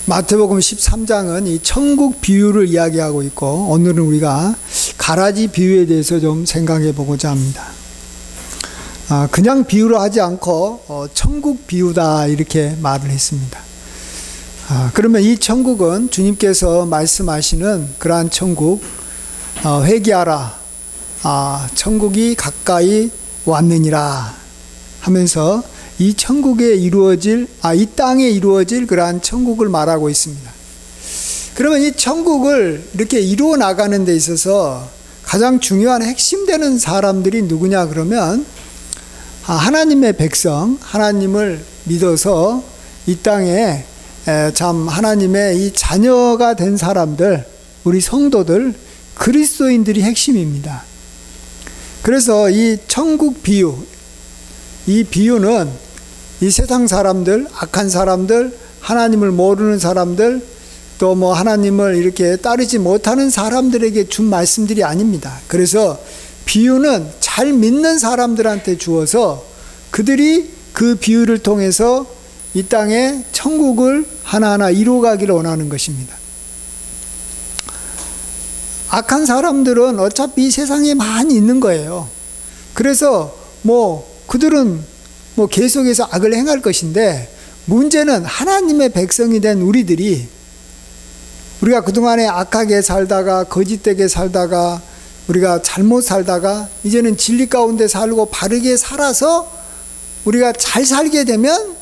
마태복음 13장은 이 천국 비유를 이야기하고 있고, 오늘은 우리가 가라지 비유에 대해서 좀 생각해 보고자 합니다. 그냥 비유로 하지 않고 천국 비유다 이렇게 말을 했습니다. 그러면 이 천국은 주님께서 말씀하시는 그러한 천국, 회개하라, 천국이 가까이 왔느니라 하면서 이 천국에 이루어질, 이 땅에 이루어질 그러한 천국을 말하고 있습니다. 그러면 이 천국을 이렇게 이루어 나가는 데 있어서 가장 중요한 핵심되는 사람들이 누구냐 그러면 하나님의 백성, 하나님을 믿어서 이 땅에 참 하나님의 이 자녀가 된 사람들, 우리 성도들, 그리스도인들이 핵심입니다. 그래서 이 천국 비유, 이 비유는 이 세상 사람들, 악한 사람들, 하나님을 모르는 사람들, 또 뭐 하나님을 이렇게 따르지 못하는 사람들에게 준 말씀들이 아닙니다. 그래서 비유는 잘 믿는 사람들한테 주어서 그들이 그 비유를 통해서 이 땅에 천국을 하나하나 이루어가기를 원하는 것입니다. 악한 사람들은 어차피 이 세상에 많이 있는 거예요. 그래서 그들은 계속해서 악을 행할 것인데, 문제는 하나님의 백성이 된 우리가 그동안에 악하게 살다가, 거짓되게 살다가, 우리가 잘못 살다가 이제는 진리 가운데 살고 바르게 살아서 우리가 잘 살게 되면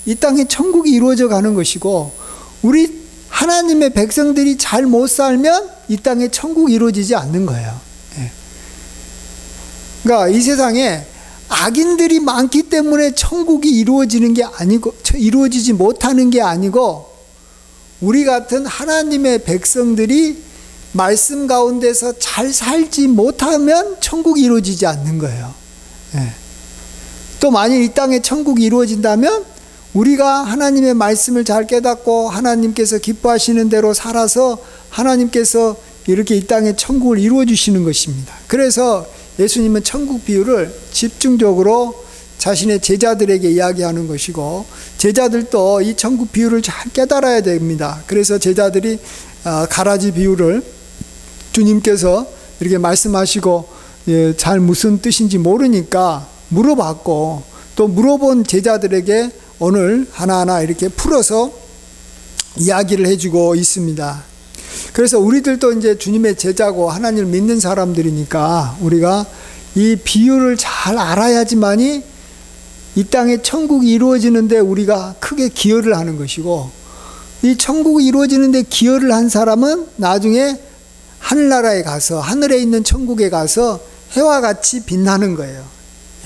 이 땅에 천국이 이루어져 가는 것이고, 우리 하나님의 백성들이 잘 못 살면 이 땅에 천국이 이루어지지 않는 거예요. 그러니까 이 세상에 악인들이 많기 때문에 천국이 이루어지는 게 아니고, 이루어지지 못하는 게 아니고, 우리 같은 하나님의 백성들이 말씀 가운데서 잘 살지 못하면 천국이 이루어지지 않는 거예요. 또 만일 이 땅에 천국이 이루어진다면 우리가 하나님의 말씀을 잘 깨닫고 하나님께서 기뻐하시는 대로 살아서 하나님께서 이렇게 이 땅에 천국을 이루어 주시는 것입니다. 그래서 예수님은 천국 비유를 집중적으로 자신의 제자들에게 이야기하는 것이고, 제자들도 이 천국 비유를 잘 깨달아야 됩니다. 그래서 제자들이 가라지 비유를 주님께서 이렇게 말씀하시고 잘 무슨 뜻인지 모르니까 물어봤고, 또 물어본 제자들에게 오늘 하나하나 이렇게 풀어서 이야기를 해주고 있습니다. 그래서 우리들도 이제 주님의 제자고 하나님을 믿는 사람들이니까 우리가 이 비유를 잘 알아야지만이 이 땅에 천국이 이루어지는데 우리가 크게 기여를 하는 것이고, 이 천국이 이루어지는데 기여를 한 사람은 나중에 하늘나라에 가서, 하늘에 있는 천국에 가서 해와 같이 빛나는 거예요.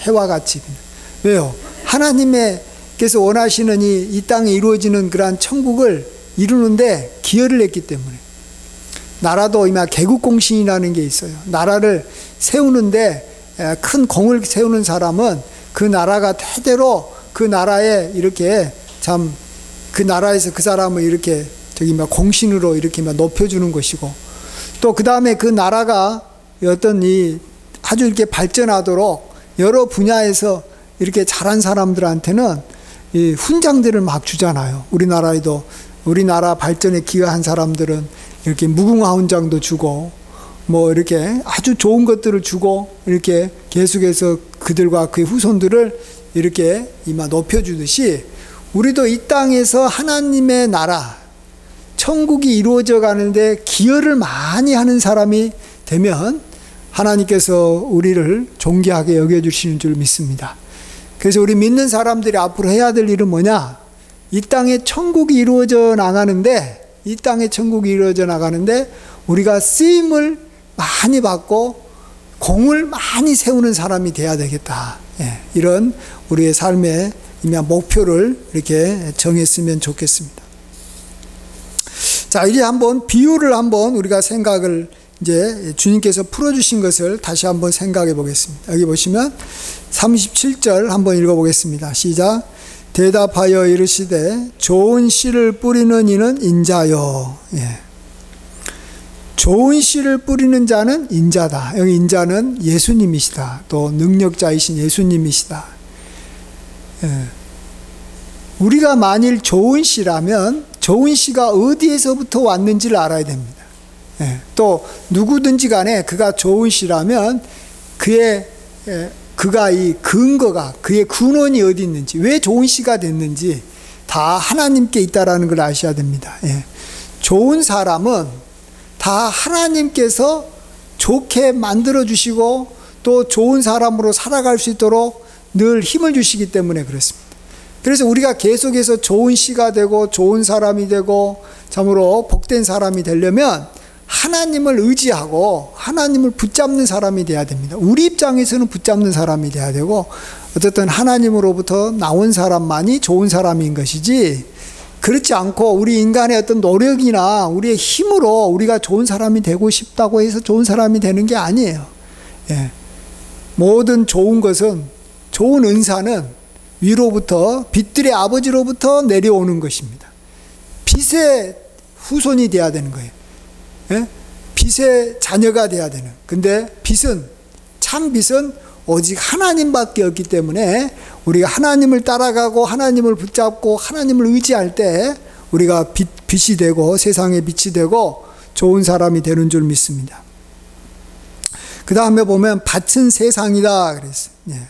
해와 같이 빛나. 왜요? 하나님께서 원하시는 이 땅에 이루어지는 그러한 천국을 이루는데 기여를 했기 때문에. 나라도 이마 개국공신이라는 게 있어요. 나라를 세우는데 큰 공을 세우는 사람은 그 나라가 대대로 그 나라에 이렇게 참 그 나라에서 그 사람을 이렇게 공신으로 이렇게 높여주는 것이고, 또 그 다음에 그 나라가 어떤 아주 이렇게 발전하도록 여러 분야에서 이렇게 잘한 사람들한테는 이 훈장들을 막 주잖아요. 우리나라에도 우리나라 발전에 기여한 사람들은 이렇게 무궁화 훈장도 주고, 이렇게 아주 좋은 것들을 주고, 이렇게 계속해서 그들과 그의 후손들을 이렇게 이마 높여주듯이, 우리도 이 땅에서 하나님의 나라, 천국이 이루어져 가는데 기여를 많이 하는 사람이 되면 하나님께서 우리를 존귀하게 여겨주시는 줄 믿습니다. 그래서 우리 믿는 사람들이 앞으로 해야 될 일은 뭐냐? 이 땅에 천국이 이루어져 나가는데, 우리가 쓰임을 많이 받고 공을 많이 세우는 사람이 돼야 되겠다. 이런 우리의 삶의 목표를 이렇게 정했으면 좋겠습니다. 자, 이제 한번 비유를 한번 우리가 생각을, 이제 주님께서 풀어주신 것을 다시 한번 생각해 보겠습니다. 여기 보시면 37절 한번 읽어보겠습니다. 시작. 대답하여 이르시되 좋은 씨를 뿌리는 이는 인자요. 좋은 씨를 뿌리는 자는 인자다. 여기 인자는 예수님이시다. 또 능력자이신 예수님이시다. 우리가 만일 좋은 씨라면 좋은 씨가 어디에서부터 왔는지를 알아야 됩니다. 예, 또 누구든지 간에 그가 좋은 씨라면 그가 이 근거가, 그의 근원이 어디 있는지, 왜 좋은 씨가 됐는지 다 하나님께 있다라는 걸 아셔야 됩니다. 예. 좋은 사람은 다 하나님께서 좋게 만들어 주시고 또 좋은 사람으로 살아갈 수 있도록 늘 힘을 주시기 때문에 그렇습니다. 그래서 우리가 계속해서 좋은 씨가 되고 좋은 사람이 되고 참으로 복된 사람이 되려면 하나님을 의지하고 하나님을 붙잡는 사람이 돼야 됩니다. 우리 입장에서는 붙잡는 사람이 돼야 되고, 어쨌든 하나님으로부터 나온 사람만이 좋은 사람인 것이지, 그렇지 않고 우리 인간의 어떤 노력이나 우리의 힘으로 우리가 좋은 사람이 되고 싶다고 해서 좋은 사람이 되는 게 아니에요. 예. 모든 좋은 것은, 좋은 은사는 위로부터, 빛들의 아버지로부터 내려오는 것입니다. 빛의 후손이 돼야 되는 거예요. 예? 빛의 자녀가 돼야 되는. 근데 빛은, 참 빛은 오직 하나님밖에 없기 때문에 우리가 하나님을 따라가고 하나님을 붙잡고 하나님을 의지할 때 우리가 빛이 되고 세상의 빛이 되고 좋은 사람이 되는 줄 믿습니다. 그 다음에 보면 밭은 세상이다 그랬어요. 예.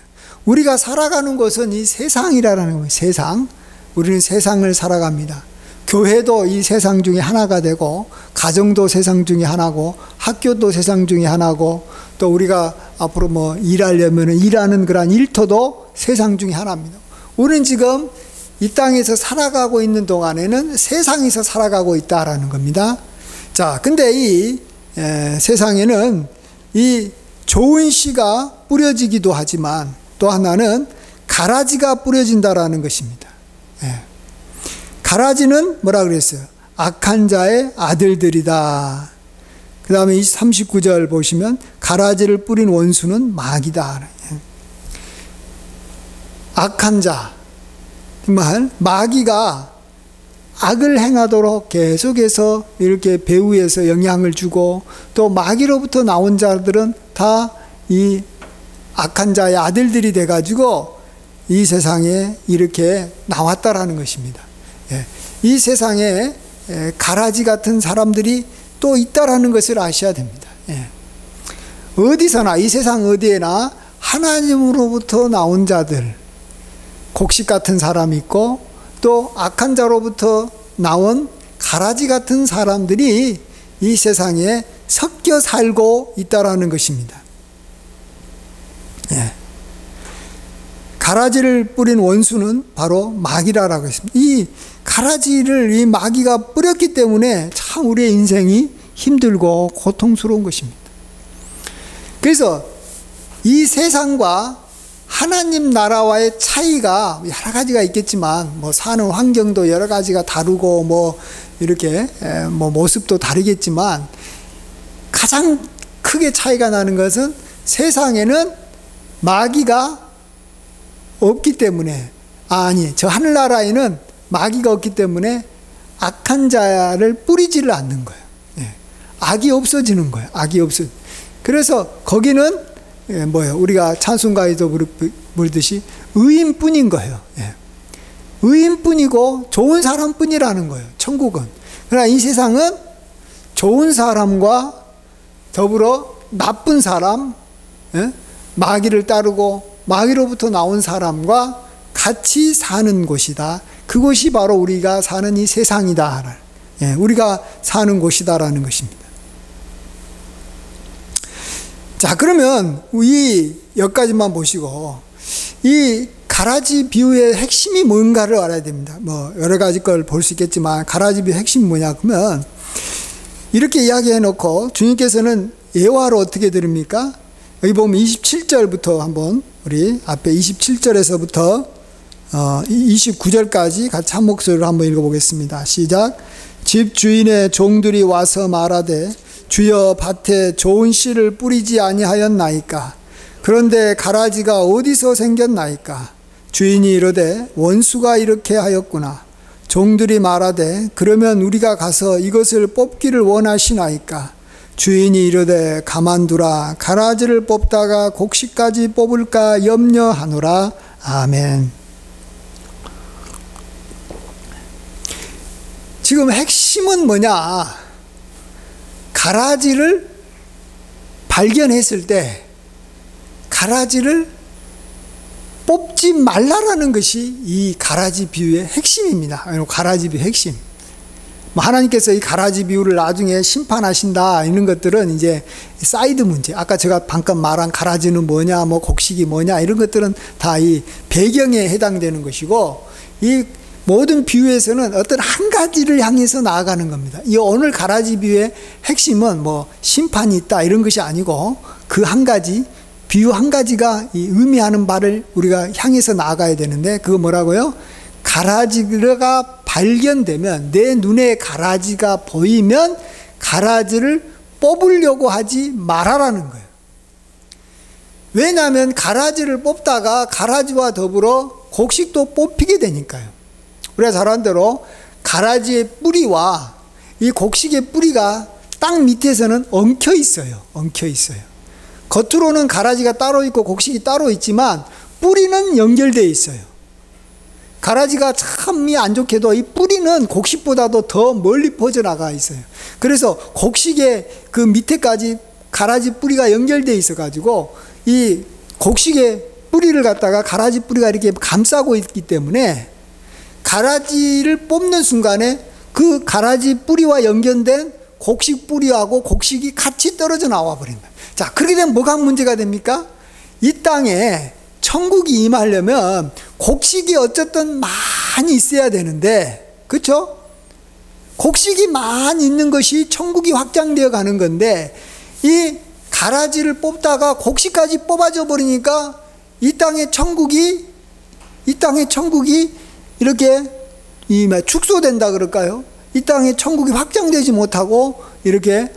우리가 살아가는 곳은 이 세상이라는 거예요. 세상. 우리는 세상을 살아갑니다. 교회도 이 세상 중에 하나가 되고, 가정도 세상 중에 하나고, 학교도 세상 중에 하나고, 또 우리가 앞으로 뭐 일하려면 일하는 그런 일터도 세상 중에 하나입니다. 우리는 지금 이 땅에서 살아가고 있는 동안에는 세상에서 살아가고 있다라는 겁니다. 자, 근데 이 세상에는 이 좋은 씨가 뿌려지기도 하지만 또 하나는 가라지가 뿌려진다라는 것입니다. 예. 가라지는 뭐라 그랬어요? 악한 자의 아들들이다. 그 다음에 39절 보시면 가라지를 뿌린 원수는 마귀다. 악한 자, 정말 마귀가 악을 행하도록 계속해서 이렇게 배후에서 영향을 주고, 또 마귀로부터 나온 자들은 다 이 악한 자의 아들들이 돼가지고 이 세상에 이렇게 나왔다라는 것입니다. 이 세상에 가라지 같은 사람들이 또 있다라는 것을 아셔야 됩니다. 어디서나, 이 세상 어디에나 하나님으로부터 나온 자들, 곡식 같은 사람이 있고, 또 악한 자로부터 나온 가라지 같은 사람들이 이 세상에 섞여 살고 있다라는 것입니다. 가라지를 뿌린 원수는 바로 마귀라고 했습니다. 이 가라지를 이 마귀가 뿌렸기 때문에 참 우리의 인생이 힘들고 고통스러운 것입니다. 그래서 이 세상과 하나님 나라와의 차이가 여러 가지가 있겠지만, 뭐 사는 환경도 여러 가지가 다르고 뭐 이렇게 뭐 모습도 다르겠지만, 가장 크게 차이가 나는 것은 세상에는 마귀가 없기 때문에, 저 하늘나라에는 마귀가 없기 때문에 악한 자를 뿌리지를 않는 거예요. 악이 없어지는 거예요. 악이 없어. 그래서 거기는 뭐예요? 우리가 찬송가에도 부르듯이 의인뿐인 거예요. 의인뿐이고 좋은 사람뿐이라는 거예요. 천국은. 그러나 이 세상은 좋은 사람과 더불어 나쁜 사람, 마귀를 따르고 마귀로부터 나온 사람과 같이 사는 곳이다. 그곳이 바로 우리가 사는 이 세상이다. 우리가 사는 곳이다라는 것입니다. 자, 그러면 여기까지만 보시고, 이 가라지 비유의 핵심이 뭔가를 알아야 됩니다. 뭐 여러 가지 걸 볼 수 있겠지만 가라지 비유의 핵심이 뭐냐 그러면, 이렇게 이야기해 놓고 주님께서는 예화로 어떻게 들습니까? 여기 보면 27절부터 한번, 우리 앞에 27절에서부터 29절까지 같이 한 목소리로 한번 읽어보겠습니다. 시작. 집 주인의 종들이 와서 말하되 주여 밭에 좋은 씨를 뿌리지 아니하였나이까? 그런데 가라지가 어디서 생겼나이까? 주인이 이르되 원수가 이렇게 하였구나. 종들이 말하되 그러면 우리가 가서 이것을 뽑기를 원하시나이까? 주인이 이르되 가만두라. 가라지를 뽑다가 곡식까지 뽑을까 염려하노라. 아멘. 지금 핵심은 뭐냐? 가라지를 발견했을 때 가라지를 뽑지 말라라는 것이 이 가라지 비유의 핵심입니다. 가라지 비유 핵심. 하나님께서 이 가라지 비유를 나중에 심판하신다, 이런 것들은 이제 사이드 문제. 아까 제가 방금 말한 가라지는 뭐냐, 뭐 곡식이 뭐냐, 이런 것들은 다 이 배경에 해당되는 것이고, 이 모든 비유에서는 어떤 한 가지를 향해서 나아가는 겁니다. 이 오늘 가라지 비유의 핵심은 뭐 심판이 있다 이런 것이 아니고, 그 한 가지, 비유 한 가지가 이 의미하는 바를 우리가 향해서 나아가야 되는데, 그거 뭐라고요? 가라지가 발견되면, 내 눈에 가라지가 보이면 가라지를 뽑으려고 하지 말아라는 거예요. 왜냐하면 가라지를 뽑다가 가라지와 더불어 곡식도 뽑히게 되니까요. 우리가 잘 아는 대로 가라지의 뿌리와 이 곡식의 뿌리가 땅 밑에서는 엉켜 있어요. 엉켜 있어요. 겉으로는 가라지가 따로 있고 곡식이 따로 있지만 뿌리는 연결되어 있어요. 가라지가 참이 안 좋게도 이 뿌리는 곡식보다도 더 멀리 퍼져나가 있어요. 그래서 곡식의 그 밑에까지 가라지 뿌리가 연결되어 있어 가지고 이 곡식의 뿌리를 갖다가 가라지 뿌리가 이렇게 감싸고 있기 때문에 가라지를 뽑는 순간에 그 가라지 뿌리와 연결된 곡식 뿌리하고 곡식이 같이 떨어져 나와 버립니다. 자, 그렇게 되면 뭐가 문제가 됩니까? 이 땅에 천국이 임하려면 곡식이 어쨌든 많이 있어야 되는데, 그렇죠? 곡식이 많이 있는 것이 천국이 확장되어 가는 건데, 이 가라지를 뽑다가 곡식까지 뽑아져 버리니까 이 땅의 천국이 이렇게 축소된다 그럴까요? 이 땅의 천국이 확장되지 못하고 이렇게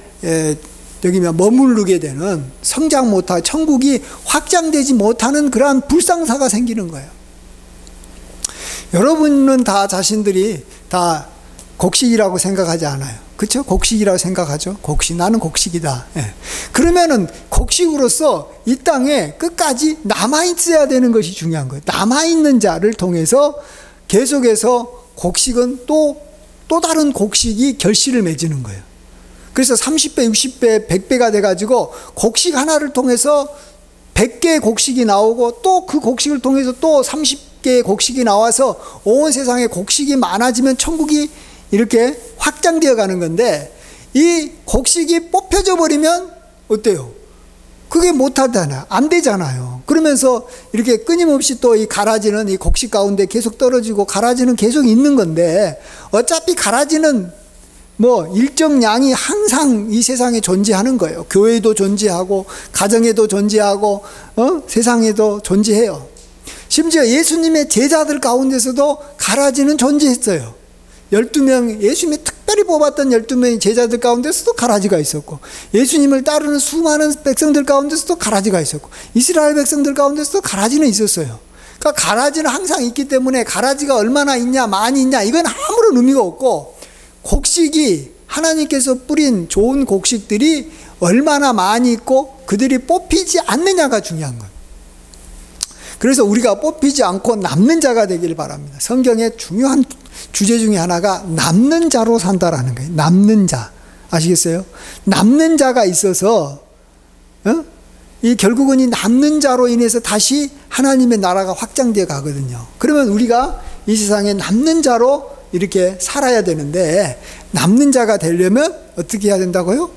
여기 머무르게 되는, 성장 못하고 천국이 확장되지 못하는 그러한 불상사가 생기는 거예요. 여러분은 다 자신들이 다 곡식이라고 생각하지 않아요. 그렇죠? 곡식이라고 생각하죠. 곡식, 나는 곡식이다. 예. 그러면은 곡식으로서 이 땅에 끝까지 남아있어야 되는 것이 중요한 거예요. 남아있는 자를 통해서 계속해서 곡식은 또 다른 곡식이 결실을 맺는 거예요. 그래서 30배, 60배, 100배가 돼가지고 곡식 하나를 통해서 100개의 곡식이 나오고, 또 그 곡식을 통해서 또 30개의 곡식이 나와서 온 세상에 곡식이 많아지면 천국이 이렇게 확장되어 가는 건데, 이 곡식이 뽑혀져 버리면 어때요? 그게 못하잖아요. 안 되잖아요. 그러면서 이렇게 끊임없이 또 이 가라지는 이 곡식 가운데 계속 떨어지고 가라지는 계속 있는 건데, 어차피 가라지는 뭐 일정량이 항상 이 세상에 존재하는 거예요. 교회도 존재하고 가정에도 존재하고 세상에도 존재해요. 심지어 예수님의 제자들 가운데서도 가라지는 존재했어요. 12명, 예수님이 특별히 뽑았던 12명의 제자들 가운데서도 가라지가 있었고, 예수님을 따르는 수많은 백성들 가운데서도 가라지가 있었고, 이스라엘 백성들 가운데서도 가라지는 있었어요. 그러니까 가라지는 항상 있기 때문에 가라지가 얼마나 있냐, 많이 있냐, 이건 아무런 의미가 없고, 곡식이 하나님께서 뿌린 좋은 곡식들이 얼마나 많이 있고 그들이 뽑히지 않느냐가 중요한 거예요. 그래서 우리가 뽑히지 않고 남는 자가 되길 바랍니다. 성경의 중요한 주제 중에 하나가 남는 자로 산다라는 거예요. 남는 자. 아시겠어요? 남는 자가 있어서 이 결국은 이 남는 자로 인해서 다시 하나님의 나라가 확장되어 가거든요. 그러면 우리가 이 세상에 남는 자로 이렇게 살아야 되는데, 남는 자가 되려면 어떻게 해야 된다고요?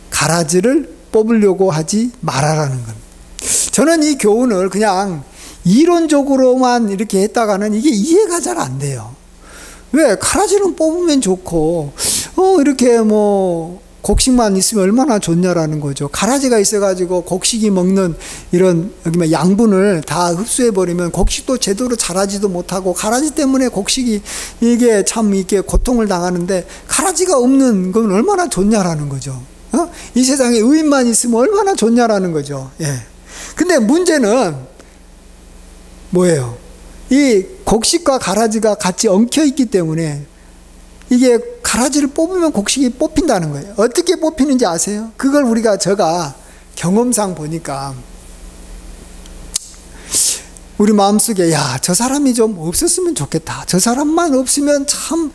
가라지를 뽑으려고 하지 말아라는 겁니다. 저는 이 교훈을 그냥 이론적으로만 이렇게 했다가는 이게 이해가 잘 안 돼요. 왜? 가라지는 뽑으면 좋고 이렇게 뭐 곡식만 있으면 얼마나 좋냐라는 거죠. 가라지가 있어가지고 곡식이 먹는 이런 양분을 다 흡수해버리면 곡식도 제대로 자라지도 못하고, 가라지 때문에 곡식이 이게 참 이렇게 고통을 당하는데, 가라지가 없는 건 얼마나 좋냐라는 거죠. 이 세상에 의인만 있으면 얼마나 좋냐라는 거죠. 예. 근데 문제는 뭐예요? 이 곡식과 가라지가 같이 엉켜 있기 때문에 이게 가라지를 뽑으면 곡식이 뽑힌다는 거예요. 어떻게 뽑히는지 아세요? 그걸 제가 경험상 보니까, 우리 마음속에 야, 저 사람이 좀 없었으면 좋겠다. 저 사람만 없으면 참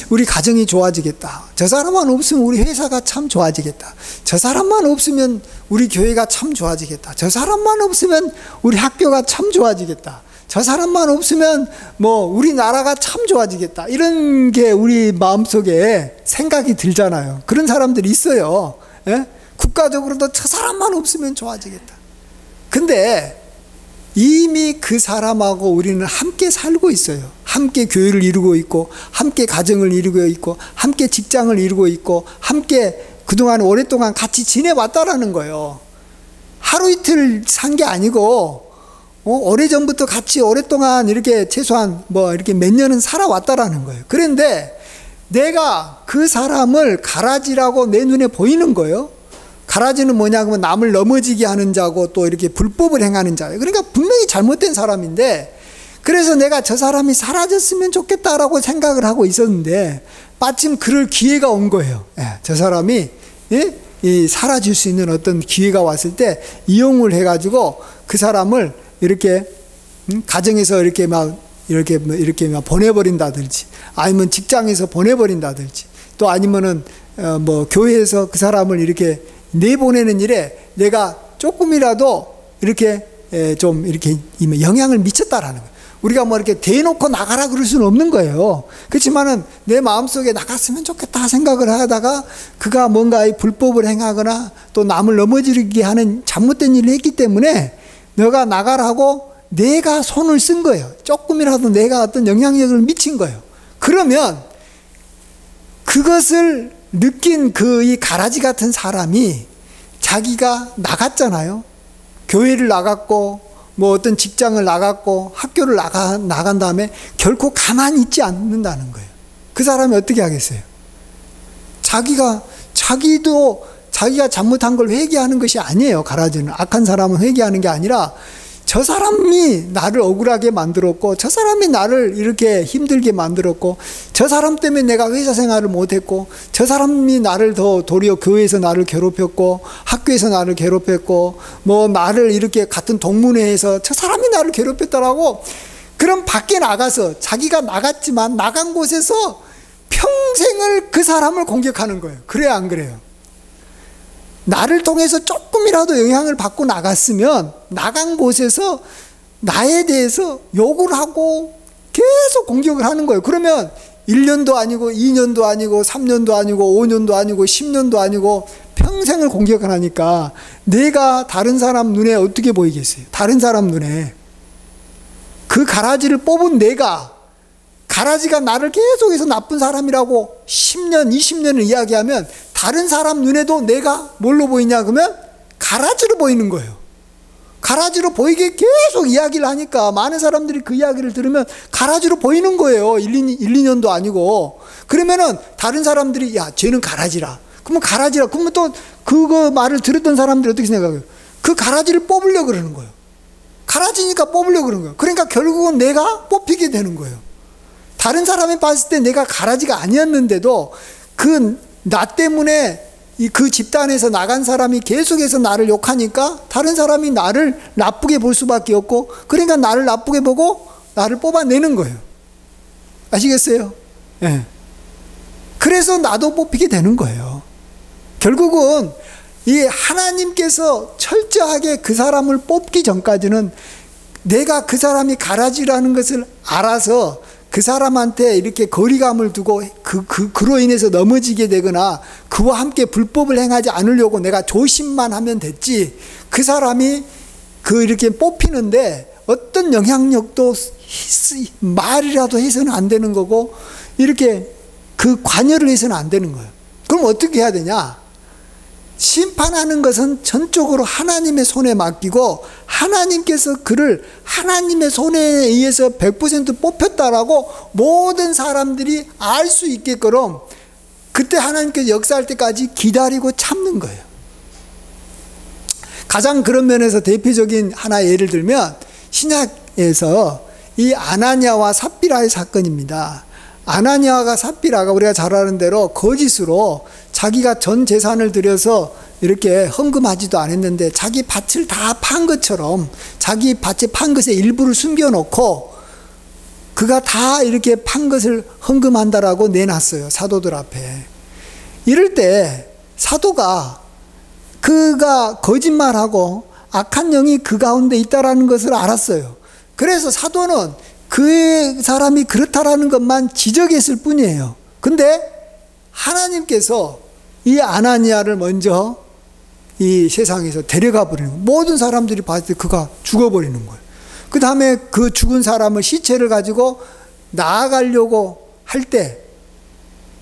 우리 가정이 좋아지겠다. 저 사람만 없으면 우리 회사가 참 좋아지겠다. 저 사람만 없으면 우리 교회가 참 좋아지겠다. 저 사람만 없으면 우리 학교가 참 좋아지겠다. 저 사람만 없으면 뭐 우리나라가 참 좋아지겠다. 이런 게 우리 마음속에 생각이 들잖아요. 그런 사람들이 있어요. 예? 국가적으로도 저 사람만 없으면 좋아지겠다. 근데 이미 그 사람하고 우리는 함께 살고 있어요. 함께 교회를 이루고 있고, 함께 가정을 이루고 있고, 함께 직장을 이루고 있고, 함께 그동안 오랫동안 같이 지내왔다라는 거예요. 하루 이틀 산 게 아니고, 오래전부터 같이 오랫동안 이렇게 최소한 뭐 이렇게 몇 년은 살아왔다라는 거예요. 그런데 내가 그 사람을 가라지라고 내 눈에 보이는 거예요. 가라지는 뭐냐 그러면 남을 넘어지게 하는 자고 또 이렇게 불법을 행하는 자예요. 그러니까 분명히 잘못된 사람인데, 그래서 내가 저 사람이 사라졌으면 좋겠다라고 생각을 하고 있었는데 마침 그럴 기회가 온 거예요. 저 사람이 사라질 수 있는 어떤 기회가 왔을 때 이용을 해가지고 그 사람을 이렇게 가정에서 이렇게 막 보내버린다든지, 아니면 직장에서 보내버린다든지, 또 아니면은 뭐 교회에서 그 사람을 이렇게 내보내는 일에 내가 조금이라도 이렇게 좀 이렇게 영향을 미쳤다라는 거예요. 우리가 뭐 이렇게 대놓고 나가라 그럴 수는 없는 거예요. 그렇지만은 내 마음속에 나갔으면 좋겠다 생각을 하다가 그가 뭔가 불법을 행하거나 또 남을 넘어지게 하는 잘못된 일을 했기 때문에 너가 나가라고 내가 손을 쓴 거예요. 조금이라도 내가 어떤 영향력을 미친 거예요. 그러면 그것을 느낀 이 가라지 같은 사람이 자기가 나갔잖아요. 교회를 나갔고 뭐 어떤 직장을 나갔고 학교를 나간 다음에 결코 가만히 있지 않는다는 거예요. 그 사람이 어떻게 하겠어요? 자기가 잘못한 걸 회개하는 것이 아니에요. 가라지는 악한 사람은 회개하는 게 아니라 저 사람이 나를 억울하게 만들었고, 저 사람이 나를 이렇게 힘들게 만들었고, 저 사람 때문에 내가 회사 생활을 못했고, 저 사람이 나를 도리어 교회에서 나를 괴롭혔고, 학교에서 나를 괴롭혔고, 뭐 나를 이렇게 같은 동문회에서 저 사람이 나를 괴롭혔다라고, 그럼 밖에 나가서 자기가 나갔지만 나간 곳에서 평생을 그 사람을 공격하는 거예요. 그래요, 안 그래요? 나를 통해서 조금이라도 영향을 받고 나갔으면 나간 곳에서 나에 대해서 욕을 하고 계속 공격을 하는 거예요. 그러면 1년도 아니고 2년도 아니고 3년도 아니고 5년도 아니고 10년도 아니고 평생을 공격을 하니까 내가 다른 사람 눈에 어떻게 보이겠어요? 다른 사람 눈에 그 가라지를 뽑은 내가, 가라지가 나를 계속해서 나쁜 사람이라고 10년, 20년을 이야기하면 다른 사람 눈에도 내가 뭘로 보이냐 그러면 가라지로 보이는 거예요. 가라지로 보이게 계속 이야기를 하니까 많은 사람들이 그 이야기를 들으면 가라지로 보이는 거예요. 1, 2년도 아니고. 그러면은 다른 사람들이 야, 쟤는 가라지라. 그러면 가라지라. 그러면 또 그거 말을 들었던 사람들이 어떻게 생각해요? 그 가라지를 뽑으려고 그러는 거예요. 가라지니까 뽑으려고 그러는 거예요. 그러니까 결국은 내가 뽑히게 되는 거예요. 다른 사람이 봤을 때 내가 가라지가 아니었는데도 나 때문에 그 집단에서 나간 사람이 계속해서 나를 욕하니까 다른 사람이 나를 나쁘게 볼 수밖에 없고, 그러니까 나를 나쁘게 보고 나를 뽑아내는 거예요. 아시겠어요? 예. 그래서 나도 뽑히게 되는 거예요. 결국은 이 하나님께서 철저하게 그 사람을 뽑기 전까지는 내가 그 사람이 가라지라는 것을 알아서 그 사람한테 이렇게 거리감을 두고 그로 인해서 넘어지게 되거나 그와 함께 불법을 행하지 않으려고 내가 조심만 하면 됐지, 그 사람이 이렇게 뽑히는데 어떤 영향력도 말이라도 해서는 안 되는 거고, 이렇게 관여를 해서는 안 되는 거예요. 그럼 어떻게 해야 되냐? 심판하는 것은 전적으로 하나님의 손에 맡기고, 하나님께서 그를 하나님의 손에 의해서 100% 뽑혔다라고 모든 사람들이 알 수 있게끔 그때 하나님께서 역사할 때까지 기다리고 참는 거예요. 가장 그런 면에서 대표적인 하나의 예를 들면 신약에서 이 아나니아와 삽비라의 사건입니다. 아나니아가 삽비라가 우리가 잘 아는 대로 거짓으로 자기가 전 재산을 들여서 이렇게 헌금하지도 않았는데 자기 밭을 다 판 것처럼 자기 밭에 판 것의 일부를 숨겨놓고 그가 다 이렇게 판 것을 헌금한다라고 내놨어요. 사도들 앞에. 이럴 때 사도가 그가 거짓말하고 악한 영이 그 가운데 있다라는 것을 알았어요. 그래서 사도는 그 사람이 그렇다라는 것만 지적했을 뿐이에요. 근데 하나님께서 이 아나니아를 먼저 이 세상에서 데려가 버리는 거예요. 모든 사람들이 봤을 때 그가 죽어버리는 거예요. 그 다음에 그 죽은 사람을 시체를 가지고 나아가려고 할 때,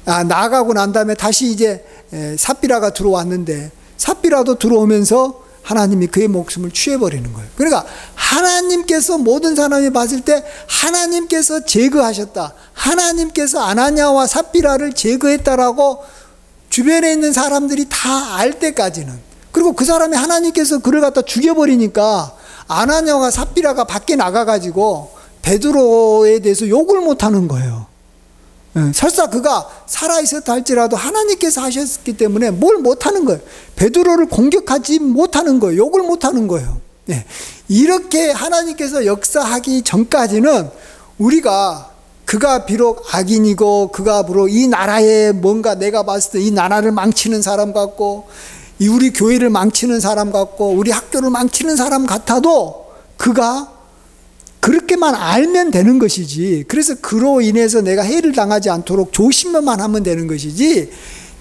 나아가고 난 다음에 다시 이제 삽비라가 들어왔는데 삽비라도 들어오면서 하나님이 그의 목숨을 취해버리는 거예요. 그러니까 하나님께서 모든 사람이 봤을 때 하나님께서 제거하셨다. 하나님께서 아나니아와 삽비라를 제거했다라고 주변에 있는 사람들이 다 알 때까지는. 그리고 그 사람이 하나님께서 그를 갖다 죽여버리니까 아나니아와 삽비라가 밖에 나가가지고 베드로에 대해서 욕을 못하는 거예요. 설사 그가 살아있었다 할지라도 하나님께서 하셨기 때문에 뭘 못하는 거예요. 베드로를 공격하지 못하는 거예요. 욕을 못하는 거예요. 이렇게 하나님께서 역사하기 전까지는 우리가 그가 비록 악인이고 그가 비록 이 나라에 뭔가 내가 봤을 때 이 나라를 망치는 사람 같고 우리 교회를 망치는 사람 같고 우리 학교를 망치는 사람 같아도 그가 그렇게만 알면 되는 것이지, 그래서 그로 인해서 내가 해를 당하지 않도록 조심만 하면 되는 것이지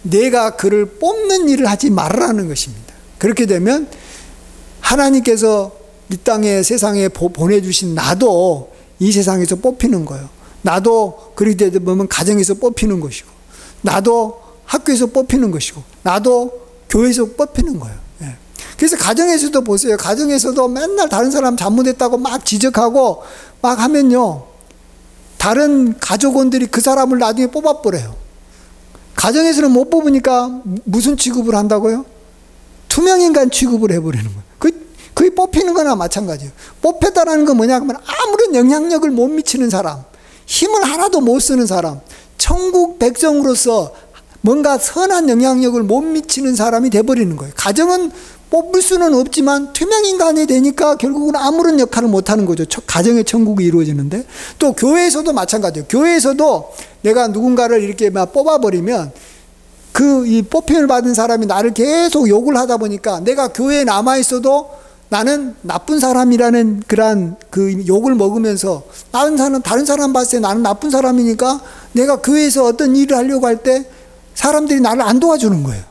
내가 그를 뽑는 일을 하지 말라는 것입니다. 그렇게 되면 하나님께서 이 땅에 세상에 보내주신 나도 이 세상에서 뽑히는 거예요. 나도 그렇게 되면 가정에서 뽑히는 것이고 나도 학교에서 뽑히는 것이고 나도 교회에서 뽑히는 거예요. 그래서 가정에서도 보세요. 가정에서도 맨날 다른 사람 잘못했다고 막 지적하고 막 하면요, 다른 가족원들이 그 사람을 나중에 뽑아버려요. 가정에서는 못 뽑으니까 무슨 취급을 한다고요? 투명인간 취급을 해버리는 거예요. 그게 뽑히는 거나 마찬가지예요. 뽑혔다는 건 뭐냐 하면 아무런 영향력을 못 미치는 사람, 힘을 하나도 못 쓰는 사람, 천국 백성으로서 뭔가 선한 영향력을 못 미치는 사람이 돼버리는 거예요. 가정은 뽑을 수는 없지만 투명인간이 되니까 결국은 아무런 역할을 못하는 거죠. 가정의 천국이 이루어지는데, 또 교회에서도 마찬가지예요. 교회에서도 내가 누군가를 이렇게 막 뽑아버리면 이 뽑힘을 받은 사람이 나를 계속 욕을 하다 보니까 내가 교회에 남아있어도 나는 나쁜 사람이라는 그런 그 욕을 먹으면서 다른 사람 봤을 때 나는 나쁜 사람이니까 내가 교회에서 어떤 일을 하려고 할 때 사람들이 나를 안 도와주는 거예요.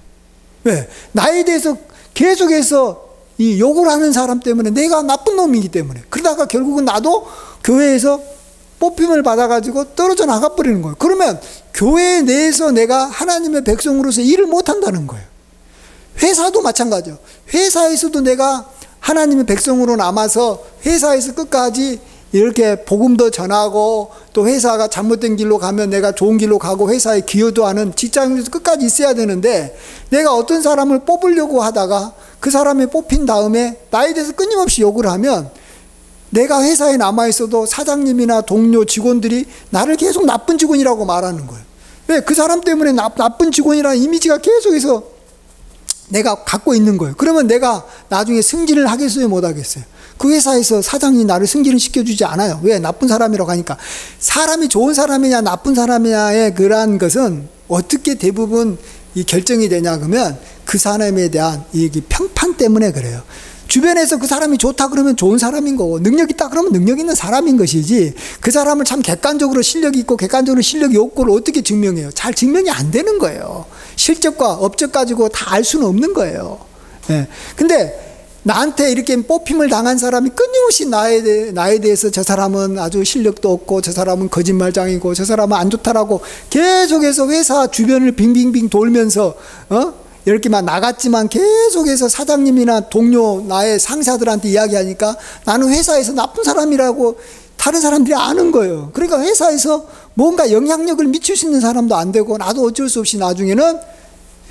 왜? 나에 대해서 계속해서 이 욕을 하는 사람 때문에 내가 나쁜 놈이기 때문에. 그러다가 결국은 나도 교회에서 뽑힘을 받아가지고 떨어져 나가버리는 거예요. 그러면 교회 내에서 내가 하나님의 백성으로서 일을 못한다는 거예요. 회사도 마찬가지예요. 회사에서도 내가 하나님의 백성으로 남아서 회사에서 끝까지 이렇게 복음도 전하고 또 회사가 잘못된 길로 가면 내가 좋은 길로 가고 회사에 기여도 하는 직장에서 끝까지 있어야 되는데, 내가 어떤 사람을 뽑으려고 하다가 그 사람이 뽑힌 다음에 나에 대해서 끊임없이 욕을 하면 내가 회사에 남아있어도 사장님이나 동료 직원들이 나를 계속 나쁜 직원이라고 말하는 거예요. 왜? 그 사람 때문에 나쁜 직원이라는 이미지가 계속해서 내가 갖고 있는 거예요. 그러면 내가 나중에 승진을 하겠어요, 못 하겠어요? 그 회사에서 사장이 나를 승진을 시켜주지 않아요. 왜? 나쁜 사람이라고 하니까. 사람이 좋은 사람이냐 나쁜 사람이냐의 그러한 것은 어떻게 대부분 이 결정이 되냐 그러면 그 사람에 대한 이 평판 때문에 그래요. 주변에서 그 사람이 좋다 그러면 좋은 사람인 거고, 능력 있다 그러면 능력 있는 사람인 것이지, 그 사람을 참 객관적으로 실력이 있고 객관적으로 실력이 없고를 어떻게 증명해요? 잘 증명이 안 되는 거예요. 실적과 업적 가지고 다 알 수는 없는 거예요. 근데 나한테 이렇게 뽑힘을 당한 사람이 끊임없이 나에 대해서 저 사람은 아주 실력도 없고 저 사람은 거짓말장이고 저 사람은 안 좋다라고 계속해서 회사 주변을 빙빙빙 돌면서 이렇게만 나갔지만 계속해서 사장님이나 동료 나의 상사들한테 이야기하니까 나는 회사에서 나쁜 사람이라고 다른 사람들이 아는 거예요. 그러니까 회사에서 뭔가 영향력을 미칠 수 있는 사람도 안 되고 나도 어쩔 수 없이 나중에는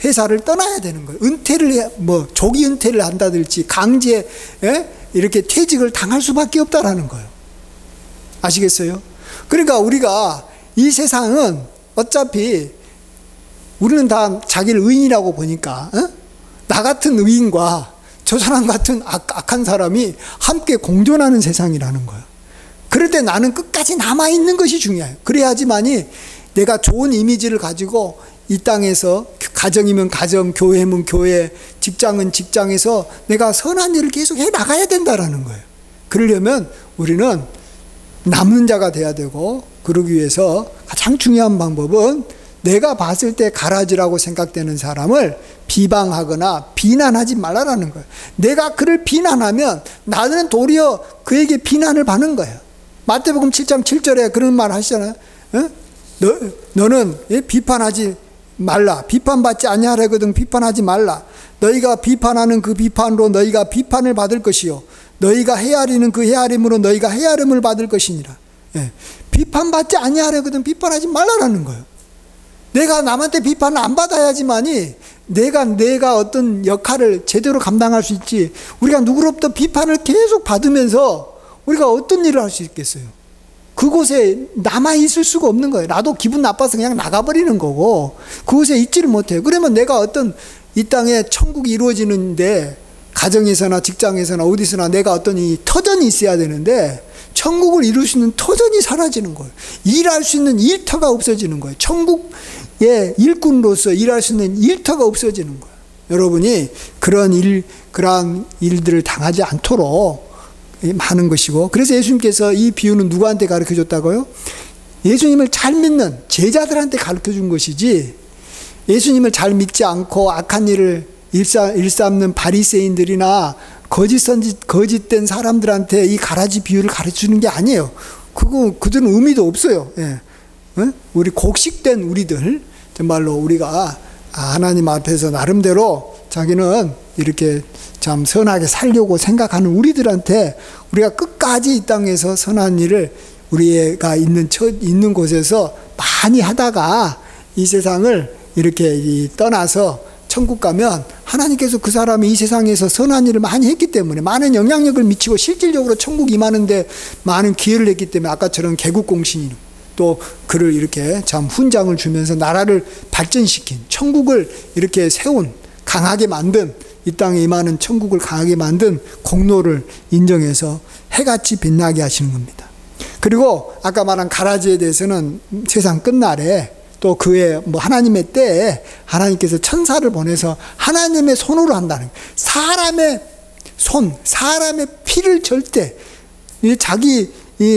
회사를 떠나야 되는 거예요. 조기 은퇴를 한다든지 강제 이렇게 퇴직을 당할 수밖에 없다라는 거예요. 아시겠어요? 그러니까 우리가 이 세상은 어차피 우리는 다 자기를 의인이라고 보니까 나 같은 의인과 저 사람 같은 악한 사람이 함께 공존하는 세상이라는 거예요. 그럴 때 나는 끝까지 남아있는 것이 중요해요. 그래야지만이 내가 좋은 이미지를 가지고 이 땅에서 가정이면 가정, 교회면 교회, 직장은 직장에서 내가 선한 일을 계속 해 나가야 된다라는 거예요. 그러려면 우리는 남는 자가 돼야 되고, 그러기 위해서 가장 중요한 방법은 내가 봤을 때 가라지라고 생각되는 사람을 비방하거나 비난하지 말라라는 거예요. 내가 그를 비난하면 나는 도리어 그에게 비난을 받는 거예요. 마태복음 7장 7절에 그런 말 하시잖아요. 너는 비판하지 말라. 비판받지 아니하려거든 비판하지 말라. 너희가 비판하는 그 비판으로 너희가 비판을 받을 것이요, 너희가 헤아리는 그 헤아림으로 너희가 헤아림을 받을 것이니라. 비판받지 아니하려거든 비판하지 말라라는 거예요. 내가 남한테 비판을 안 받아야지만이 내가 어떤 역할을 제대로 감당할 수 있지, 우리가 누구로부터 비판을 계속 받으면서 우리가 어떤 일을 할 수 있겠어요? 그곳에 남아있을 수가 없는 거예요. 나도 기분 나빠서 그냥 나가버리는 거고, 그곳에 있지를 못해요. 그러면 내가 어떤 이 땅에 천국이 이루어지는데, 가정에서나 직장에서나 어디서나 내가 어떤 이 터전이 있어야 되는데, 천국을 이룰 수 있는 터전이 사라지는 거예요. 일할 수 있는 일터가 없어지는 거예요. 천국의 일꾼으로서 일할 수 있는 일터가 없어지는 거예요. 여러분이 그러한 일들을 당하지 않도록 많은 것이고, 그래서 예수님께서 이 비유는 누구한테 가르쳐 줬다고요? 예수님을 잘 믿는 제자들한테 가르쳐 준 것이지, 예수님을 잘 믿지 않고 악한 일을 일삼는 바리새인들이나 거짓된 사람들한테 이 가라지 비유를 가르쳐 주는 게 아니에요. 그들은 의미도 없어요. 우리 곡식된 우리들, 정말로 우리가 하나님 앞에서 나름대로 자기는 이렇게 참 선하게 살려고 생각하는 우리들한테 우리가 끝까지 이 땅에서 선한 일을 우리가 있는 곳에서 많이 하다가 이 세상을 이렇게 떠나서 천국 가면 하나님께서 그 사람이 이 세상에서 선한 일을 많이 했기 때문에 많은 영향력을 미치고 실질적으로 천국 임하는데 많은 기회를 했기 때문에 아까처럼 개국공신이 또 그를 이렇게 참 훈장을 주면서 나라를 발전시킨, 천국을 이렇게 세운, 강하게 만든, 이 땅에 임하는 천국을 강하게 만든 공로를 인정해서 해같이 빛나게 하시는 겁니다. 그리고 아까 말한 가라지에 대해서는 세상 끝날에 또 그의 하나님의 때에 하나님께서 천사를 보내서 하나님의 손으로 한다는 거예요. 사람의 피를 절대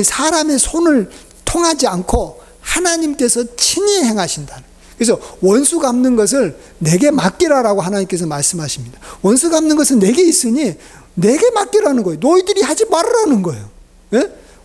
사람의 손을 통하지 않고 하나님께서 친히 행하신다는 거예요. 그래서 원수 갚는 것을 내게 맡기라라고 하나님께서 말씀하십니다. 원수 갚는 것은 내게 있으니 내게 맡기라는 거예요. 너희들이 하지 말으라는 거예요.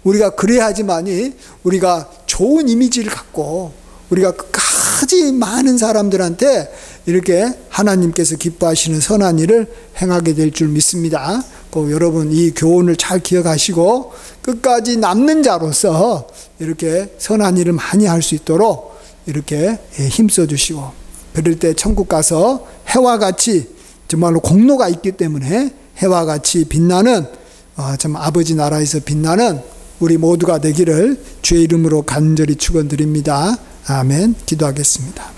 우리가 그래야지만이 우리가 좋은 이미지를 갖고 우리가 끝까지 많은 사람들한테 이렇게 하나님께서 기뻐하시는 선한 일을 행하게 될 줄 믿습니다. 꼭 여러분 이 교훈을 잘 기억하시고 끝까지 남는 자로서 이렇게 선한 일을 많이 할 수 있도록 이렇게 힘써 주시고, 그럴 때 천국 가서 해와 같이 정말로 공로가 있기 때문에 해와 같이 빛나는 참 아버지 나라에서 빛나는 우리 모두가 되기를 주의 이름으로 간절히 축원드립니다. 아멘. 기도하겠습니다.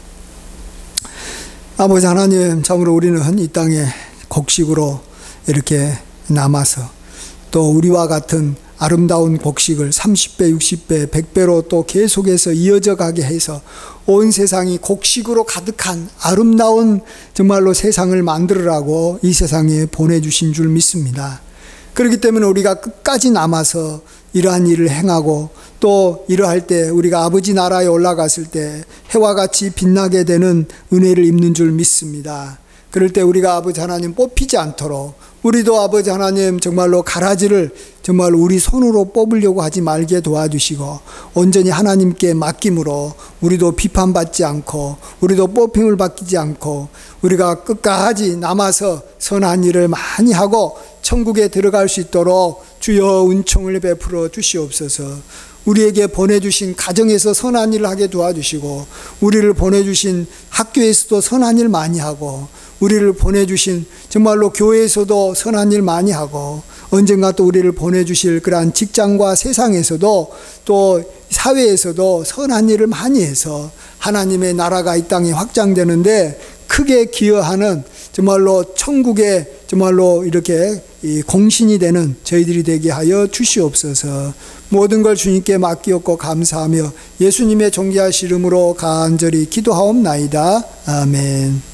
아버지 하나님, 참으로 우리는 이 땅에 곡식으로 이렇게 남아서 또 우리와 같은 아름다운 곡식을 30배, 60배, 100배로 또 계속해서 이어져 가게 해서 온 세상이 곡식으로 가득한 아름다운 정말로 세상을 만들으라고 이 세상에 보내주신 줄 믿습니다. 그렇기 때문에 우리가 끝까지 남아서 이러한 일을 행하고 또 이러할 때 우리가 아버지 나라에 올라갔을 때 해와 같이 빛나게 되는 은혜를 입는 줄 믿습니다. 그럴 때 우리가 아버지 하나님 뽑히지 않도록 우리도 아버지 하나님 정말로 가라지를 정말 우리 손으로 뽑으려고 하지 말게 도와주시고 온전히 하나님께 맡김으로 우리도 비판받지 않고 우리도 뽑힘을 받지 않고 우리가 끝까지 남아서 선한 일을 많이 하고 천국에 들어갈 수 있도록 주여 은총을 베풀어 주시옵소서. 우리에게 보내주신 가정에서 선한 일을 하게 도와주시고 우리를 보내주신 학교에서도 선한 일 많이 하고 우리를 보내주신 정말로 교회에서도 선한 일 많이 하고 언젠가 또 우리를 보내주실 그러한 직장과 세상에서도 또 사회에서도 선한 일을 많이 해서 하나님의 나라가 이 땅에 확장되는데 크게 기여하는 정말로 천국에 정말로 이렇게 공신이 되는 저희들이 되게 하여 주시옵소서. 모든 걸 주님께 맡기옵고 감사하며 예수님의 존귀하신 이름으로 간절히 기도하옵나이다. 아멘.